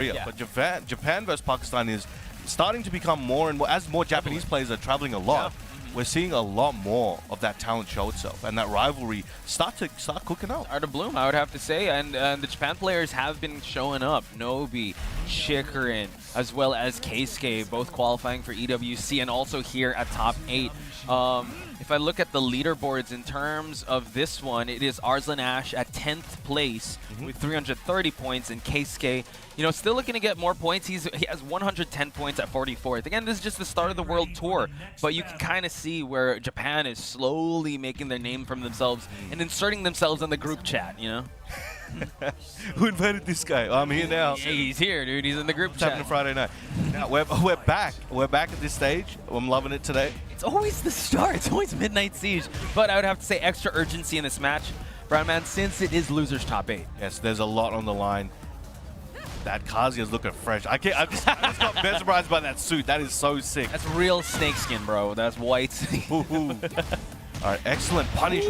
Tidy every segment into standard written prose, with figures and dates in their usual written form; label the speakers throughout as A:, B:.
A: Yeah. But Japan versus Pakistan is starting to become more and more, as more Japanese players are traveling a lot, we're seeing a lot more of that talent show itself, and that rivalry start cooking up.
B: Start to bloom, I would have to say, and the Japan players have been showing up. Nobi, Chikarin, as well as Keisuke, both qualifying for EWC and also here at top 8. If I look at the leaderboards in terms of this one, it is Arslan Ash at 10th place with 330 points, and Keisuke, you know, still looking to get more points. He has 110 points at 44th. Again, this is just the start of the World Tour, but you can kind of see where Japan is slowly making their name from themselves and inserting themselves in the group chat, you know?
A: Who invited this guy? Oh, I'm here now.
B: Yeah, he's here, dude. He's in the group
A: It's
B: chat.
A: happening Friday night. Now, we're back. We're back at this stage. I'm loving it today.
B: It's always the start. It's always Midnight Siege. But I would have to say extra urgency in this match, Brownman, since it is losers top 8.
A: Yes, there's a lot on the line. That Kazuya's looking fresh. I just got mesmerized by that suit. That is so sick.
B: That's real snakeskin, bro. That's white.
A: All right, excellent punish.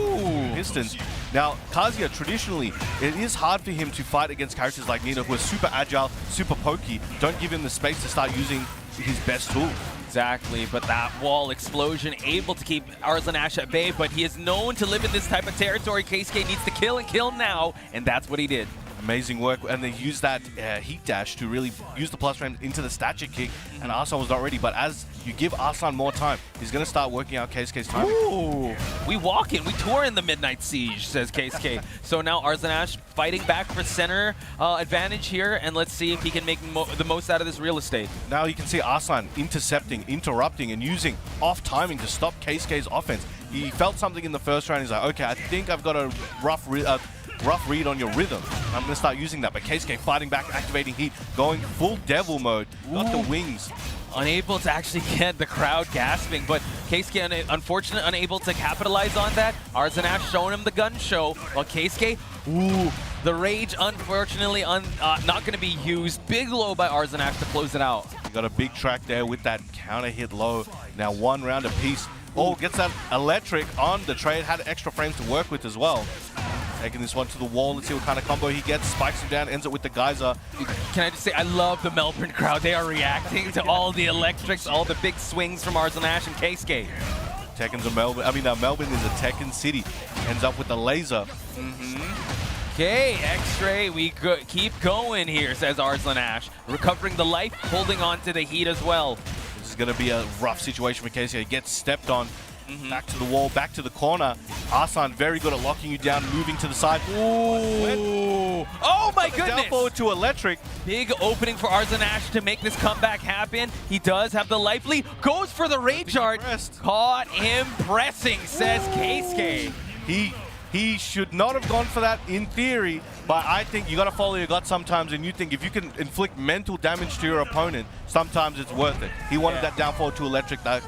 A: Pistons. Now, Kazuya, traditionally, it is hard for him to fight against characters like Nina, who are super agile, super pokey. Don't give him the space to start using his best tool.
B: Exactly, but that wall explosion able to keep Arslan Ash at bay, but he is known to live in this type of territory. Keisuke needs to kill and kill now, and that's what he did.
A: Amazing work, and they used that heat dash to really use the plus frame into the stature kick, and Arslan was not ready, but as you give Arslan more time, he's going to start working out Keisuke's timing.
B: Ooh, we walk in, we tour in the Midnight Siege, says Keisuke. So now Arslan Ash fighting back for center advantage here, and let's see if he can make the most out of this real estate.
A: Now you can see Arslan intercepting, interrupting, and using off timing to stop Keisuke's offense. He felt something in the first round, he's like, okay, I think I've got a rough read on your rhythm. I'm going to start using that, but Keisuke fighting back, activating heat, going full devil mode, got the wings.
B: Unable to actually get the crowd gasping, but Keisuke, unfortunately, unable to capitalize on that. Arslan Ash showing him the gun show, while Keisuke, the rage, unfortunately, not going to be used. Big low by Arslan Ash to close it out.
A: You got a big track there with that counter hit low. Now 1 round apiece. Oh, gets that electric on the trade, had extra frames to work with as well. Taking this one to the wall. Let's see what kind of combo he gets. Spikes him down, ends it with the geyser.
B: Can I just say, I love the Melbourne crowd. They are reacting to all the electrics, all the big swings from Arslan Ash and Keisuke.
A: Tekken's a Melbourne. I mean, Melbourne is a Tekken city. Ends up with the laser.
B: Okay, X-Ray, we keep going here, says Arslan Ash. Recovering the life, holding on to the heat as well.
A: This is going to be a rough situation for Keisuke. He gets stepped on. Back to the wall, back to the corner. Arslan very good at locking you down, moving to the side.
B: Ooh. Oh my goodness!
A: Down forward to electric.
B: Big opening for Arslan Ash to make this comeback happen. He does have the life lead. Goes for the rage art. Caught him pressing, says Keisuke.
A: He should not have gone for that in theory, but I think you got to follow your gut sometimes, and you think if you can inflict mental damage to your opponent, sometimes it's worth it. He wanted that down forward to electric. That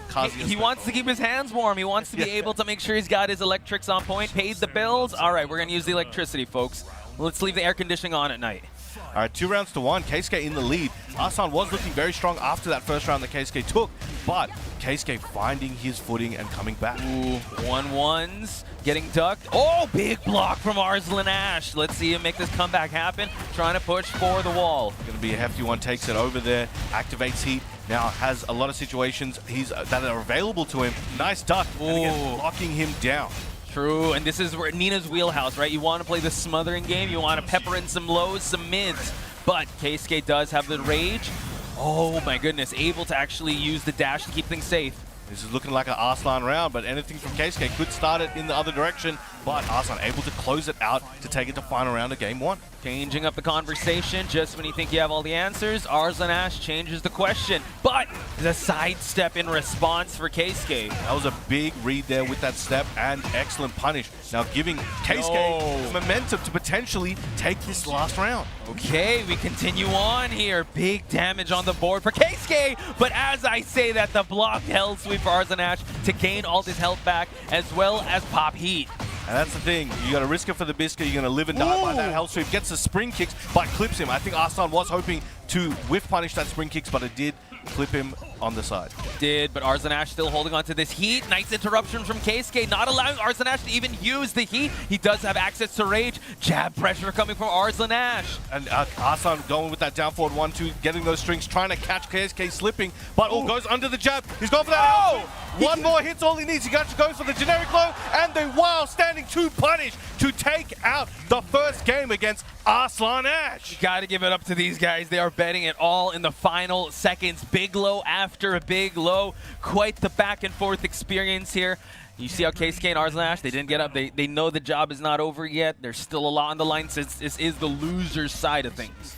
B: he wants to keep his hands warm. He wants to be able to make sure he's got his electrics on point, paid the bills. All right, we're going to use the electricity, folks. Let's leave the air conditioning on at night.
A: All right, 2 rounds to 1. Keisuke in the lead. Arslan was looking very strong after that first round that Keisuke took, but Keisuke finding his footing and coming back.
B: Ooh, 1-1s, getting ducked. Oh, big block from Arslan Ash. Let's see him make this comeback happen. Trying to push for the wall.
A: Going to be a hefty one. Takes it over there, activates heat. Now has a lot of situations that are available to him. Nice duck, and again, blocking him down.
B: True, and this is where Nina's wheelhouse, right? You want to play the smothering game, you want to pepper in some lows, some mids, but Keisuke does have the rage. Oh my goodness, able to actually use the dash to keep things safe.
A: This is looking like an Arslan round, but anything from Keisuke could start it in the other direction, but Arslan able to close it out to take it to final round of game 1.
B: Changing up the conversation just when you think you have all the answers, Arslan Ash changes the question, but the sidestep in response for Keisuke.
A: That was a big read there with that step and excellent punish. Now giving Keisuke momentum to potentially take this last round.
B: Okay, we continue on here. Big damage on the board for Keisuke, but as I say that, the blocked hell sweep for Arslan Ash to gain all his health back as well as pop heat.
A: And that's the thing, you got to risk it for the biscuit, you're going to live and die by that hell sweep. Gets the spring kicks, but clips him. I think Arslan was hoping to whiff punish that spring kicks, but it did clip him on the side.
B: Did, but Arslan still holding on to this heat. Nice interruption from Keisuke, not allowing Arslan to even use the heat. He does have access to rage. Jab pressure coming from Arslan.
A: And Arslan going with that down forward 1-2, getting those strings, trying to catch Keisuke slipping, but goes under the jab. He's going for that. One more hit's all he needs. He got to go for the generic low and the wild standing 2 punish to take out the first game against Arslan.
B: You got to give it up to these guys. They are betting it all in the final seconds. Big low after a big low. Quite the back and forth experience here. You see how Keisuke and Arslan, they didn't get up. They know the job is not over yet. There's still a lot on the line since this is the loser's side of things.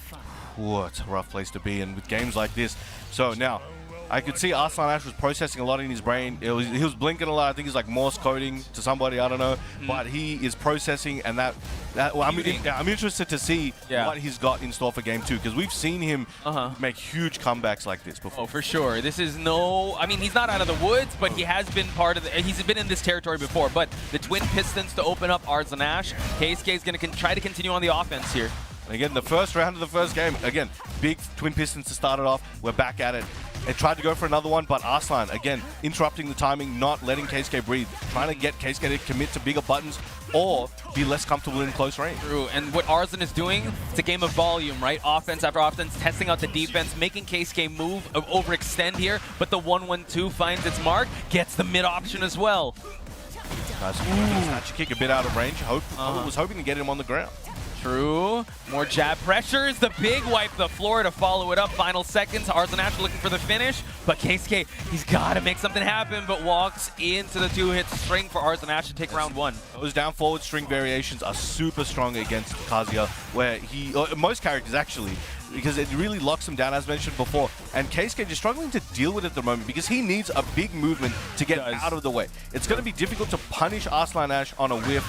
A: Ooh, it's a rough place to be in with games like this. So now, I could see Arslan was processing a lot in his brain. He was blinking a lot. I think he's like Morse coding to somebody, I don't know. But he is processing, and I'm interested to see what he's got in store for game 2, because we've seen him make huge comebacks like this before.
B: Oh, for sure. This is I mean, he's not out of the woods, but he has been he's been in this territory before. But the twin pistons to open up Arslan. Keisuke is going to try to continue on the offense here.
A: Again, the first round of the first game. Again, big twin pistons to start it off. We're back at it. They tried to go for another one, but Arslan, again, interrupting the timing, not letting Keisuke breathe, trying to get Keisuke to commit to bigger buttons or be less comfortable in close range.
B: True, and what Arslan is doing, it's a game of volume, right? Offense after offense, testing out the defense, making Keisuke move, overextend here, but the 1-1-2 finds its mark, gets the mid option as well.
A: Snatch kick a bit out of range. Was hoping to get him on the ground.
B: True. More jab pressures. The big wipe the floor to follow it up. Final seconds. Arslan looking for the finish. But Keisuke, he's got to make something happen, but walks into the 2-hit string for Arslan to take round 1.
A: Those down forward string variations are super strong against Kazuya, where most characters actually, because it really locks him down, as mentioned before. And Keisuke just struggling to deal with it at the moment because he needs a big movement to get out of the way. It's going to be difficult to punish Arslan on a whiff.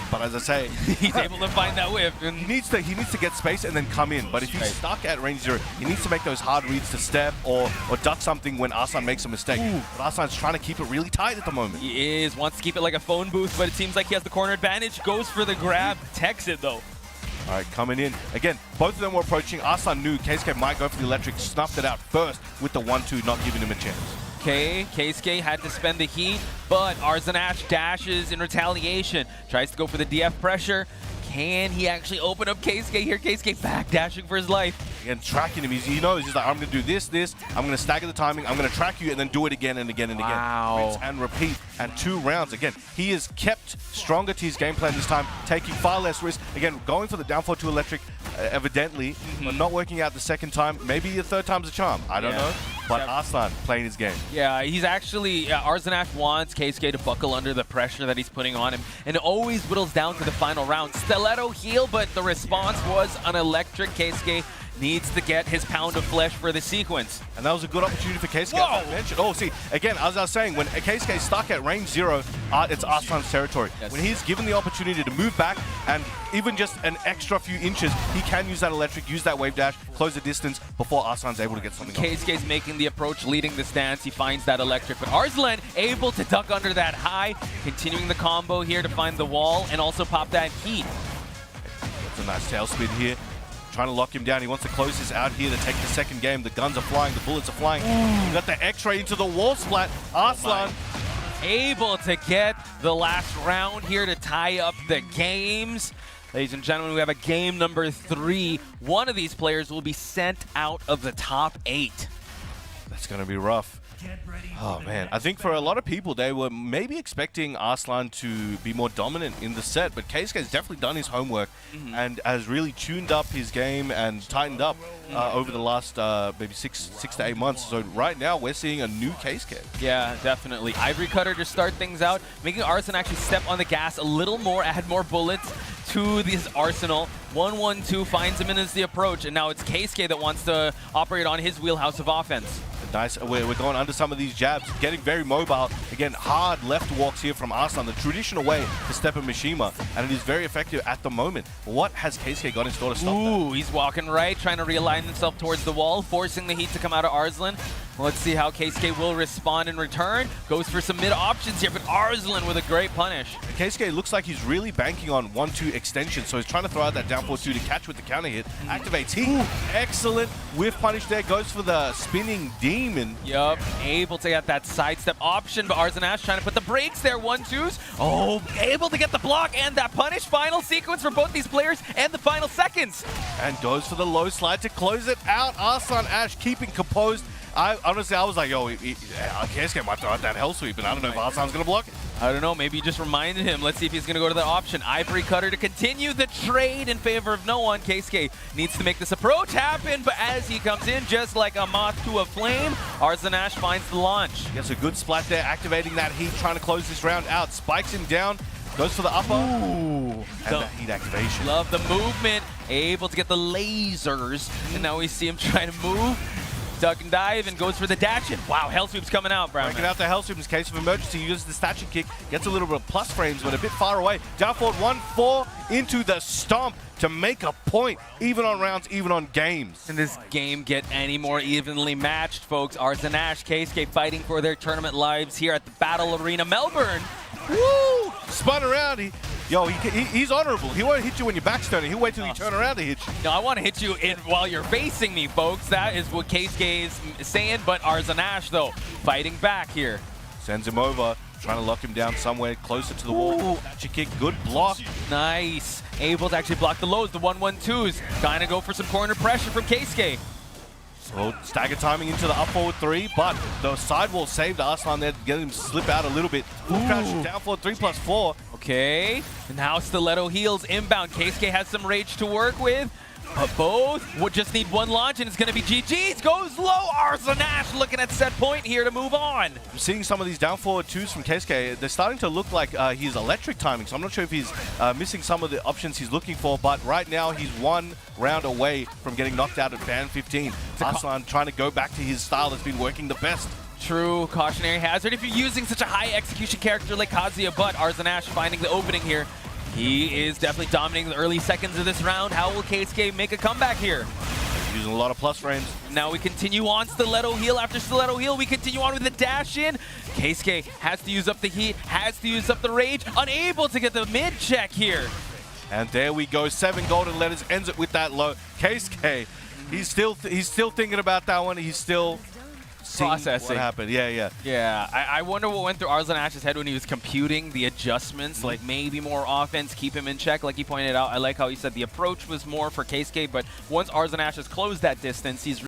A: But as I say,
B: he's able to find that whip.
A: And he needs to get space and then come in. But if he's stuck at range 0, he needs to make those hard reads to step or duck something when Arslan makes a mistake. But Arslan's trying to keep it really tight at the moment.
B: He wants to keep it like a phone booth, but it seems like he has the corner advantage. Goes for the grab, techs it though.
A: All right, coming in. Again, both of them were approaching. Arslan knew Keisuke might go for the electric, snuffed it out first with the 1-2, not giving him a chance.
B: Okay, Keisuke had to spend the heat, but Arslan dashes in retaliation. Tries to go for the DF pressure. Can he actually open up Keisuke here? Keisuke back dashing for his life.
A: Again, tracking him. He knows. He's like, I'm going to do this. I'm going to stagger the timing. I'm going to track you and then do it again and again and again. Rinse and repeat. And 2 rounds. Again, he is kept stronger to his game plan this time, taking far less risk. Again, going for the down 4-2 electric, evidently, but not working out the second time. Maybe a third time's a charm. I don't know. But Arslan playing his game. Yeah,
B: he's actually, Arslan wants Keisuke to buckle under the pressure that he's putting on him. And it always whittles down to the final round. Stiletto heal, but the response was an electric. Keisuke needs to get his pound of flesh for the sequence.
A: And that was a good opportunity for Keisuke, as I mentioned. Oh, see, again, as I was saying, when Keisuke is stuck at range 0, it's Arslan's territory. Yes. When he's given the opportunity to move back and even just an extra few inches, he can use that electric, use that wave dash, close the distance before Arslan's able to get something
B: Keisuke's making the approach, leading the stance. He finds that electric, but Arslan able to duck under that high, continuing the combo here to find the wall and also pop that heat.
A: That's a nice tail spin here. Trying to lock him down. He wants to close this out here to take the second game. The guns are flying. The bullets are flying. You got the X-ray into the wall splat. Arslan
B: able to get the last round here to tie up the games. Ladies and gentlemen, we have a game number 3. One of these players will be sent out of the top 8.
A: That's going to be rough. Oh man, I think for a lot of people they were maybe expecting Arslan to be more dominant in the set, but Keisuke has definitely done his homework and has really tuned up his game and tightened up over the last maybe six to 8 months. So right now we're seeing a new Keisuke.
B: Yeah, definitely. Ivory Cutter to start things out, making Arslan actually step on the gas a little more, add more bullets to this arsenal. 1-1-2 finds him in as the approach, and now it's Keisuke that wants to operate on his wheelhouse of offense.
A: Nice. We're going under some of these jabs, getting very mobile. Again, hard left walks here from Arslan, the traditional way to step a Mishima, and it is very effective at the moment. What has Keisuke got in store to stop that?
B: He's walking right, trying to realign himself towards the wall, forcing the heat to come out of Arslan. Let's see how Keisuke will respond in return. Goes for some mid options here, but Arslan with a great punish.
A: Keisuke looks like he's really banking on 1-2 extension, so he's trying to throw out that down forward 2 to catch with the counter hit. Activates. Excellent whiff punish there. Goes for the spinning demon.
B: Yup, able to get that sidestep option, but Arslan trying to put the brakes there. 1-2s. Oh, able to get the block and that punish. Final sequence for both these players and the final seconds.
A: And goes for the low slide to close it out. Arslan Ash keeping composed. Honestly, I was like, yo, Keisuke might throw out that hell sweep, and I don't know if Arslan's going to block it.
B: I don't know, maybe you just reminded him. Let's see if he's going to go to that option. Ivory Cutter to continue the trade in favor of no one. Keisuke needs to make this approach happen, but as he comes in, just like a moth to a flame, Arslan Ash finds the launch.
A: Gets a good splat there, activating that heat, trying to close this round out. Spikes him down, goes for the upper. Ooh, and the heat activation.
B: Love the movement, able to get the lasers, and now we see him trying to move. Duck and dive and goes for the dash in. Wow, Hell Sweep's coming out, Brown.
A: Breaking out the Hell Sweep in case of emergency. Uses the statue kick, gets a little bit of plus frames, but a bit far away. Down forward 1-4 into the stomp to make a point, even on rounds, even on games.
B: Can this game get any more evenly matched, folks? Arslan Ash, Keisuke fighting for their tournament lives here at the Battle Arena Melbourne.
A: Woo! Spun around. He's honorable. He won't hit you when you're back turning. He'll wait till you turn around to hit you.
B: No, I want to hit you while you're facing me, folks. That is what Keisuke is saying, but Arslan Ash, though, fighting back here.
A: Sends him over, trying to lock him down somewhere closer to the wall. Statue kick, good block.
B: Nice. Able to actually block the lows, the 1-1-2s. Trying to go for some corner pressure from Keisuke.
A: So stagger timing into the up forward 3, but the sidewall saved Arslan there to get him to slip out a little bit. Full crouch down forward 3+4.
B: Okay, and now Stiletto heals inbound. Keisuke has some rage to work with, but both would just need one launch and it's going to be GG's. Goes low. Arslan Ash looking at set point here to move on.
A: I'm seeing some of these down forward 2s from Keisuke. They're starting to look like he's electric timing, so I'm not sure if he's missing some of the options he's looking for, but right now he's one round away from getting knocked out at Band 15. Arslan trying to go back to his style that's been working the best.
B: True cautionary hazard if you're using such a high execution character like Kazuya, but Arslan Ash finding the opening here. He is definitely dominating the early seconds of this round. How will Keisuke make a comeback here?
A: Using a lot of plus frames.
B: Now we continue on Stiletto heal after Stiletto heal. We continue on with the dash in. Keisuke has to use up the heat, has to use up the rage. Unable to get the mid check here.
A: And there we go. 7 golden letters, ends it with that low. Keisuke, he's still thinking about that one. He's still
B: processing
A: what happened. Yeah.
B: I wonder what went through Arslan Ash's head when he was computing the adjustments, like maybe more offense, keep him in check, like he pointed out. I like how he said the approach was more for Keisuke, but once Arslan Ash has closed that distance, he's